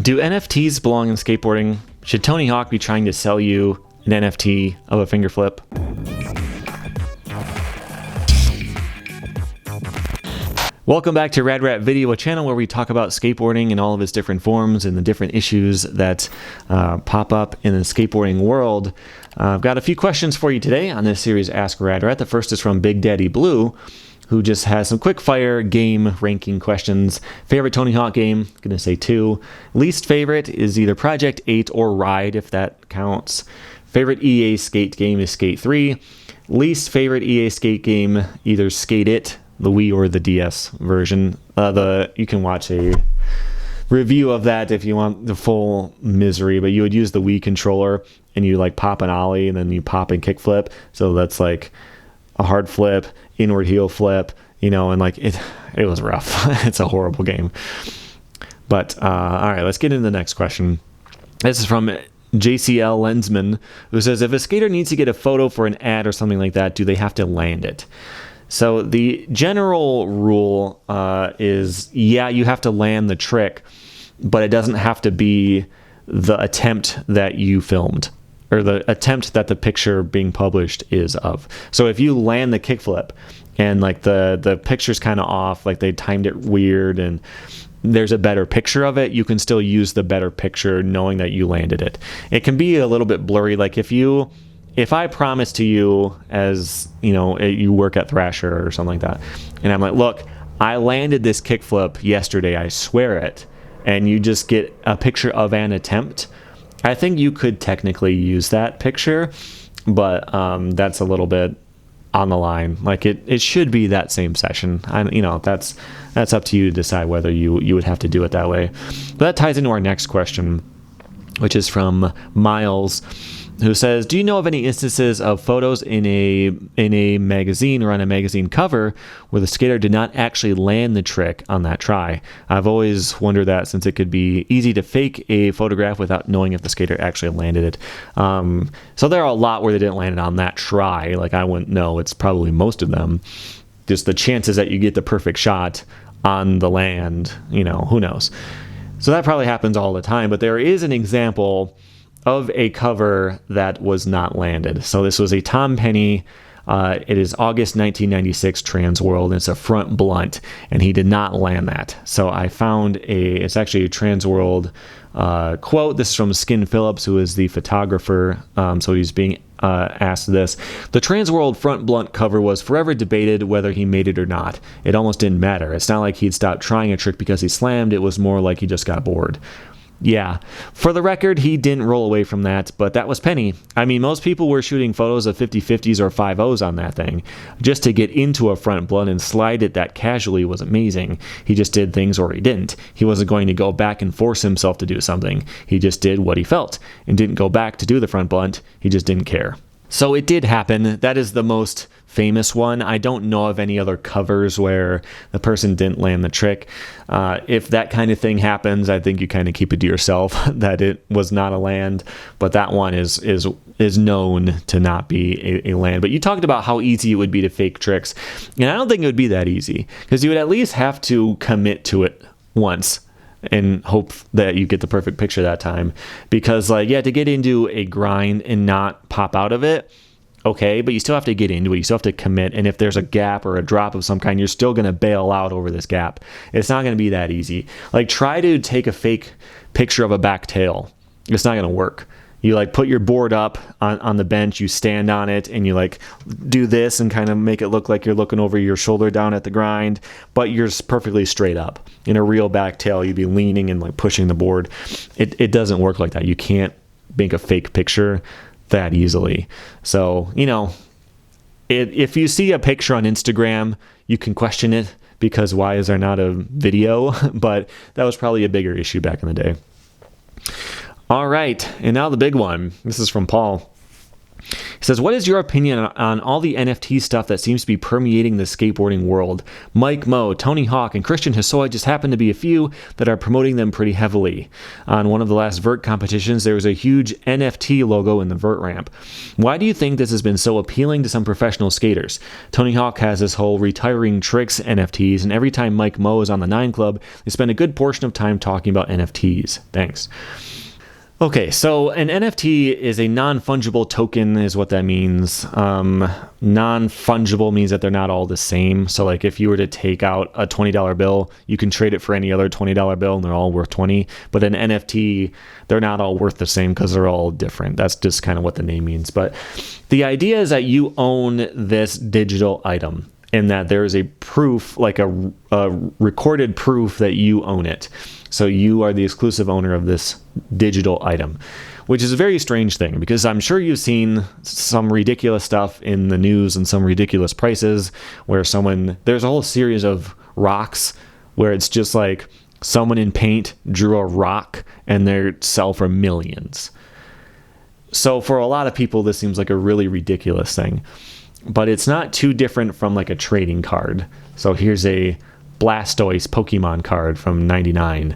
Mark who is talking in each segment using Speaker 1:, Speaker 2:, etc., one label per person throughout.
Speaker 1: Do NFTs belong in skateboarding? Should Tony Hawk be trying to sell you an NFT of a finger flip? Welcome back to Rad Rat Video, a channel where we talk about skateboarding in all of its different forms and the different issues that pop up in the skateboarding world. I've got a few questions for you today on this series, Ask Rad Rat. The first is from Big Daddy Blue, who just has some quick fire game ranking questions. Favorite Tony Hawk game? Gonna say 2. Least favorite is either Project 8 or Ride, if that counts. Favorite EA Skate game is Skate 3. Least favorite EA Skate game, either Skate It, the Wii or the DS version. You can watch a review of that if you want the full misery, but you would use the Wii controller and you like pop an ollie and then you pop and kick flip. So that's like a hard flip, inward heel flip, you know, and like it was rough. It's a horrible game. But all right, let's get into the next question. This is from JCL Lensman, who says, if a skater needs to get a photo for an ad or something like that, do they have to land it? So the general rule is, yeah, you have to land the trick, but it doesn't have to be the attempt that you filmed or the attempt that the picture being published is of. So if you land the kickflip and like the picture's kind of off, like they timed it weird and there's a better picture of it, you can still use the better picture knowing that you landed it. It can be a little bit blurry. Like if I promise to you, as you know, you work at Thrasher or something like that, and I'm like, look, I landed this kickflip yesterday, I swear it, and you just get a picture of an attempt, I think you could technically use that picture, but that's a little bit on the line. Like it should be that same session. That's up to you to decide whether you would have to do it that way. But that ties into our next question, which is from Miles, who says, do you know of any instances of photos in a magazine or on a magazine cover where the skater did not actually land the trick on that try? I've always wondered that, since it could be easy to fake a photograph without knowing if the skater actually landed it. So there are a lot where they didn't land it on that try. Like, I wouldn't know. It's probably most of them. Just the chances that you get the perfect shot on the land, you know, who knows? So that probably happens all the time. But there is an example of a cover that was not landed. So this was a Tom Penny. It is August 1996 Trans World, and it's a front blunt, and he did not land that. So I found it's actually a Trans World quote. This is from Skin Phillips, who is the photographer. So he's being asked this. The Trans World front blunt cover was forever debated whether he made it or not. It almost didn't matter. It's not like he'd stopped trying a trick because he slammed. It was more like he just got bored. Yeah, for the record, he didn't roll away from that, but that was Penny. I mean, most people were shooting photos of 50-50s or 5-0s on that thing. Just to get into a front blunt and slide it that casually was amazing. He just did things, or he didn't. He wasn't going to go back and force himself to do something. He just did what he felt and didn't go back to do the front blunt. He just didn't care. So it did happen. That is the most famous one. I don't know of any other covers where the person didn't land the trick. If that kind of thing happens, I think you kind of keep it to yourself that it was not a land. But that one is known to not be a land. But you talked about how easy it would be to fake tricks, and I don't think it would be that easy, because you would at least have to commit to it once and hope that you get the perfect picture that time. Because like, yeah, to get into a grind and not pop out of it, okay, but you still have to get into it. You still have to commit. And if there's a gap or a drop of some kind, you're still going to bail out over this gap. It's not going to be that easy. Like, try to take a fake picture of a back tail. It's not going to work. You like put your board up on the bench, you stand on it, and you like do this and kind of make it look like you're looking over your shoulder down at the grind, but you're perfectly straight up. In a real back tail, you'd be leaning and like pushing the board. It doesn't work like that. You can't make a fake picture that easily. So, you know, if you see a picture on Instagram, you can question it, because why is there not a video? But that was probably a bigger issue back in the day. All right, and now the big one. This is from Paul. He says, what is your opinion on all the NFT stuff that seems to be permeating the skateboarding world? Mike Moe, Tony Hawk, and Christian Hosoi just happen to be a few that are promoting them pretty heavily. On one of the last vert competitions, there was a huge NFT logo in the vert ramp. Why do you think this has been so appealing to some professional skaters? Tony Hawk has this whole retiring tricks NFTs, and every time Mike Moe is on the 9 Club, they spend a good portion of time talking about NFTs. Thanks. Okay, so an NFT is a non-fungible token is what that means. Non-fungible means that they're not all the same. So like if you were to take out a $20 bill, you can trade it for any other $20 bill and they're all worth 20. But an NFT, they're not all worth the same because they're all different. That's just kind of what the name means. But the idea is that you own this digital item and that there is a proof, like a recorded proof that you own it. So you are the exclusive owner of this digital item, which is a very strange thing because I'm sure you've seen some ridiculous stuff in the news and some ridiculous prices where there's a whole series of rocks where it's just like someone in paint drew a rock and they sell for millions. So for a lot of people, this seems like a really ridiculous thing, but it's not too different from like a trading card. So here's a Blastoise Pokemon card from 99.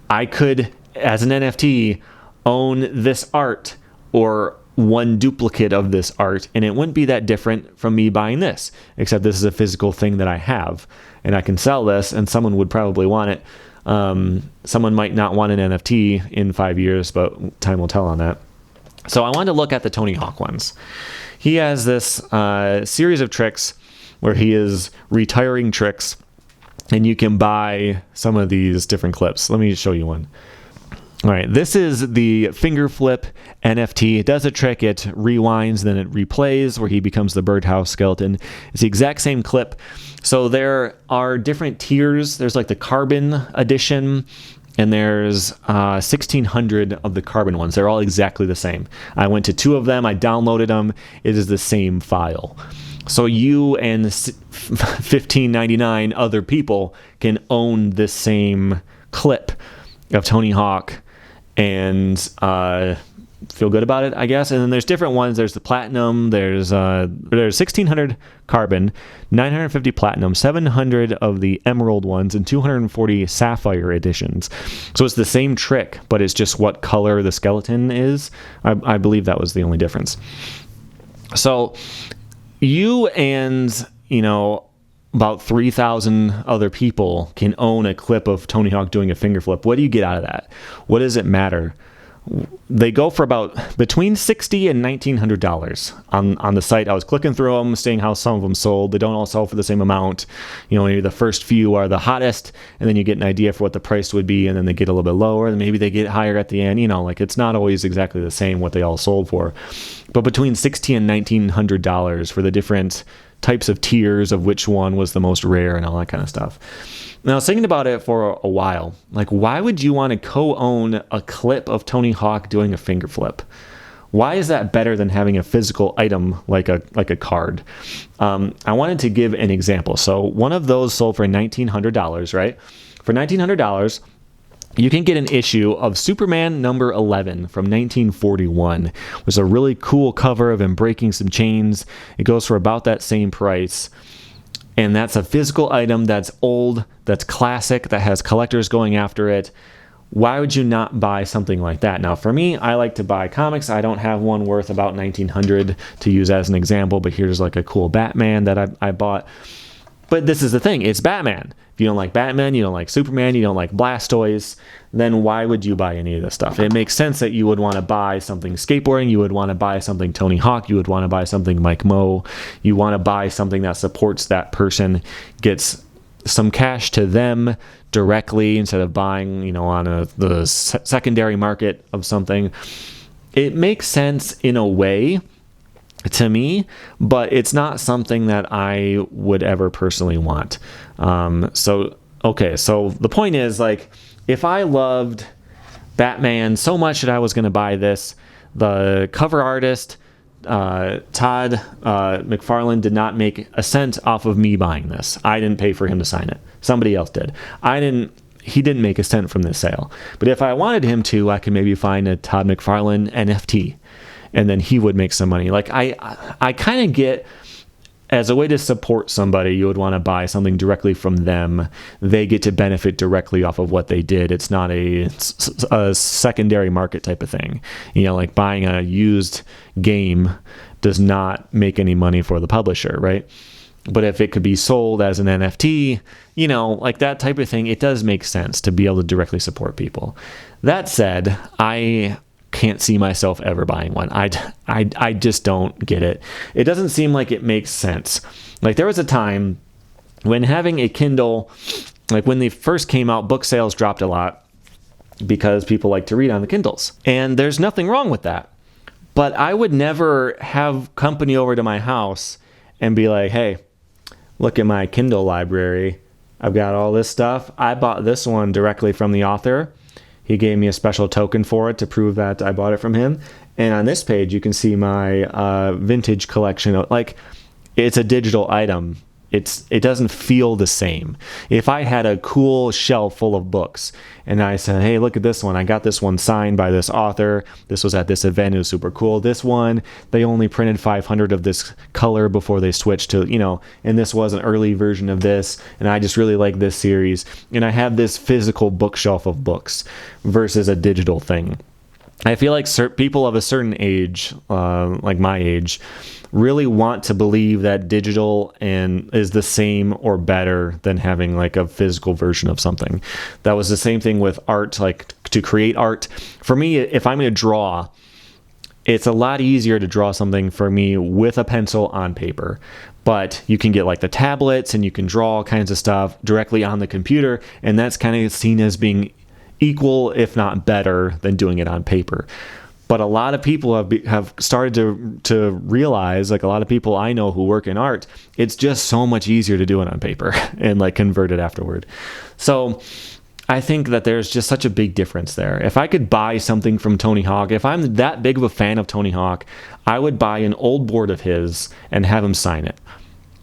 Speaker 1: I could, as an NFT, own this art or one duplicate of this art, and it wouldn't be that different from me buying this, except this is a physical thing that I have, and I can sell this, and someone would probably want it. Someone might not want an NFT in 5 years, but time will tell on that. So I wanted to look at the Tony Hawk ones. He has this series of tricks where he is retiring tricks, and you can buy some of these different clips. Let me show you one. All right, this is the finger flip NFT. It does a trick, it rewinds, then it replays, where he becomes the birdhouse skeleton. It's the exact same clip. So there are different tiers. There's like the carbon edition, and there's 1,600 of the carbon ones. They're all exactly the same. I went to 2 of them, I downloaded them. It is the same file. So you and 1,599 other people can own this same clip of Tony Hawk and feel good about it, I guess. And then there's different ones. There's the platinum. There's 1,600 carbon, 950 platinum, 700 of the emerald ones, and 240 sapphire editions. So it's the same trick, but it's just what color the skeleton is. I believe that was the only difference. So you and, about 3,000 other people can own a clip of Tony Hawk doing a finger flip. What do you get out of that? What does it matter? They go for about between $60 and $1,900 on the site. I was clicking through them, seeing how some of them sold. They don't all sell for the same amount. Maybe the first few are the hottest, and then you get an idea for what the price would be, and then they get a little bit lower, and maybe they get higher at the end. It's not always exactly the same what they all sold for. But between $60 and $1,900 for the different types of tiers of which one was the most rare and all that kind of stuff. Now, I was thinking about it for a while. Like, why would you want to co-own a clip of Tony Hawk doing a finger flip? Why is that better than having a physical item like a card? I wanted to give an example. So one of those sold for $1,900, right? For $1,900, you can get an issue of Superman number 11 from 1941. It was a really cool cover of him breaking some chains. It goes for about that same price. And that's a physical item that's old, that's classic, that has collectors going after it. Why would you not buy something like that? Now, for me, I like to buy comics. I don't have one worth about $1,900 to use as an example, but here's like a cool Batman that I bought. But this is the thing, it's Batman. If you don't like Batman, you don't like Superman, you don't like Blastoise, then why would you buy any of this stuff? It makes sense that you would want to buy something skateboarding, you would want to buy something Tony Hawk, you would want to buy something Mike Moe, you want to buy something that supports that person, gets some cash to them directly instead of buying, on the secondary market of something. It makes sense in a way to me, but it's not something that I would ever personally want. So the point is, like, if I loved Batman so much that I was going to buy this, the cover artist, Todd McFarlane, did not make a cent off of me buying this. I didn't pay for him to sign it. Somebody else did. He didn't make a cent from this sale. But if I wanted him to, I could maybe find a Todd McFarlane NFT. and then he would make some money. Like I kind of get, as a way to support somebody, you would want to buy something directly from them. They get to benefit directly off of what they did. It's not a secondary market type of thing. You know, like buying a used game does not make any money for the publisher, right? But if it could be sold as an NFT, you know, like that type of thing, it does make sense to be able to directly support people. That said, I can't see myself ever buying one. I just don't get it. It doesn't seem like it makes sense. Like there was a time when having a Kindle, like when they first came out, book sales dropped a lot because people like to read on the Kindles. And there's nothing wrong with that. But I would never have company over to my house and be like, hey, look at my Kindle library. I've got all this stuff. I bought this one directly from the author. He gave me a special token for it to prove that I bought it from him. And on this page, you can see my vintage collection. Like, it's a digital item. It doesn't feel the same. If I had a cool shelf full of books and I said, hey, look at this one. I got this one signed by this author. This was at this event. It was super cool. This one, they only printed 500 of this color before they switched to, you know, and this was an early version of this. And I just really like this series. And I have this physical bookshelf of books versus a digital thing. I feel like people of a certain age, like my age, really want to believe that digital and is the same or better than having like a physical version of something. That was the same thing with art. Like to create art, for me, if I'm going to draw, it's a lot easier to draw something for me with a pencil on paper. But you can get like the tablets and you can draw all kinds of stuff directly on the computer, and that's kind of seen as being equal, if not better, than doing it on paper. But a lot of people have started to realize, like a lot of people I know who work in art, it's just so much easier to do it on paper and like convert it afterward. So I think that there's just such a big difference there. If I could buy something from Tony Hawk, if I'm that big of a fan of Tony Hawk, I would buy an old board of his and have him sign it.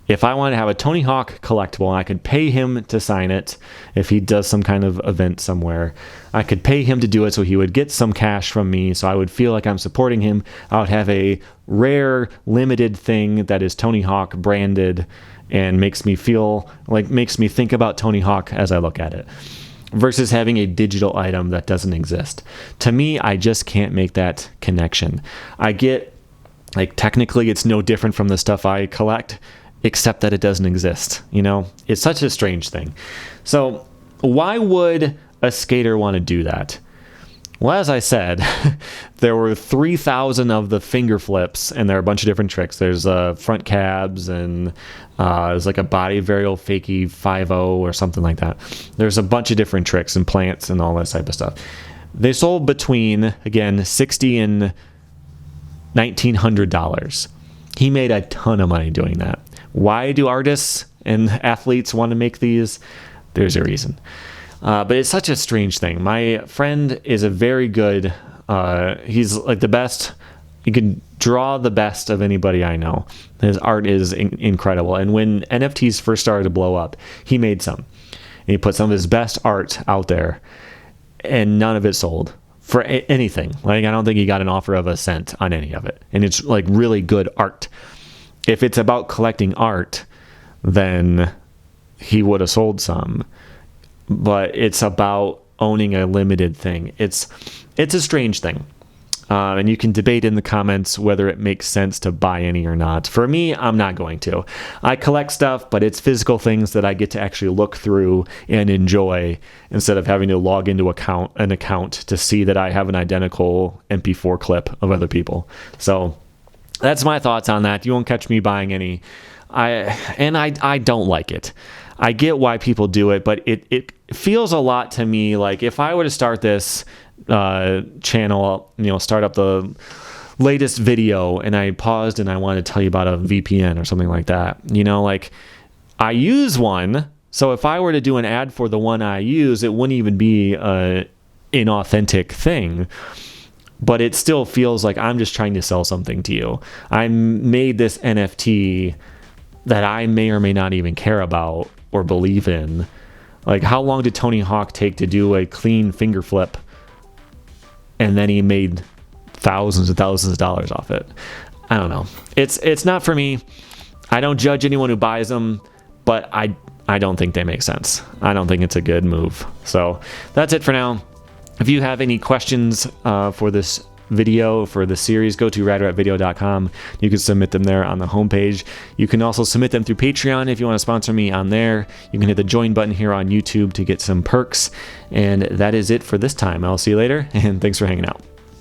Speaker 1: If I want to have a Tony Hawk collectible, I could pay him to sign it. If he does some kind of event somewhere, I could pay him to do it so he would get some cash from me, so I would feel like I'm supporting him. I would have a rare, limited thing that is Tony Hawk branded and makes me think about Tony Hawk as I look at it, versus having a digital item that doesn't exist. To me, I just can't make that connection. I get, like, technically it's no different from the stuff I collect, except that it doesn't exist. You know, it's such a strange thing. So why would a skater want to do that? Well, as I said, there were 3,000 of the finger flips, and there are a bunch of different tricks. There's front cabs, and there's like a body varial fakie 5-0 or something like that. There's a bunch of different tricks and plants and all that type of stuff. They sold between, again, $60 and $1,900. He made a ton of money doing that. Why do artists and athletes want to make these? There's a reason. But it's such a strange thing. My friend is a very good, he's like the best, he can draw the best of anybody I know. His art is incredible. And when NFTs first started to blow up, he made some. And he put some of his best art out there, and none of it sold for anything. Like, I don't think he got an offer of a cent on any of it. And it's like really good art. If it's about collecting art, then he would have sold some. But it's about owning a limited thing. It's a strange thing. And you can debate in the comments whether it makes sense to buy any or not. For me, I'm not going to. I collect stuff, but it's physical things that I get to actually look through and enjoy, instead of having to log into an account to see that I have an identical MP4 clip of other people. So that's my thoughts on that. You won't catch me buying any. I don't like it. I get why people do it, but it feels a lot to me like if I were to start this channel, start up the latest video, and I paused and I wanted to tell you about a VPN or something like that. Like, I use one, so if I were to do an ad for the one I use, it wouldn't even be an inauthentic thing. But it still feels like I'm just trying to sell something to you. I made this NFT that I may or may not even care about or believe in. Like, how long did Tony Hawk take to do a clean finger flip? And then he made thousands and thousands of dollars off it. I don't know. It's not for me. I don't judge anyone who buys them, but I don't think they make sense. I don't think it's a good move. So that's it for now. If you have any questions for this video, for the series, go to radratvideo.com. You can submit them there on the homepage. You can also submit them through Patreon if you want to sponsor me on there. You can hit the join button here on YouTube to get some perks. And that is it for this time. I'll see you later, and thanks for hanging out.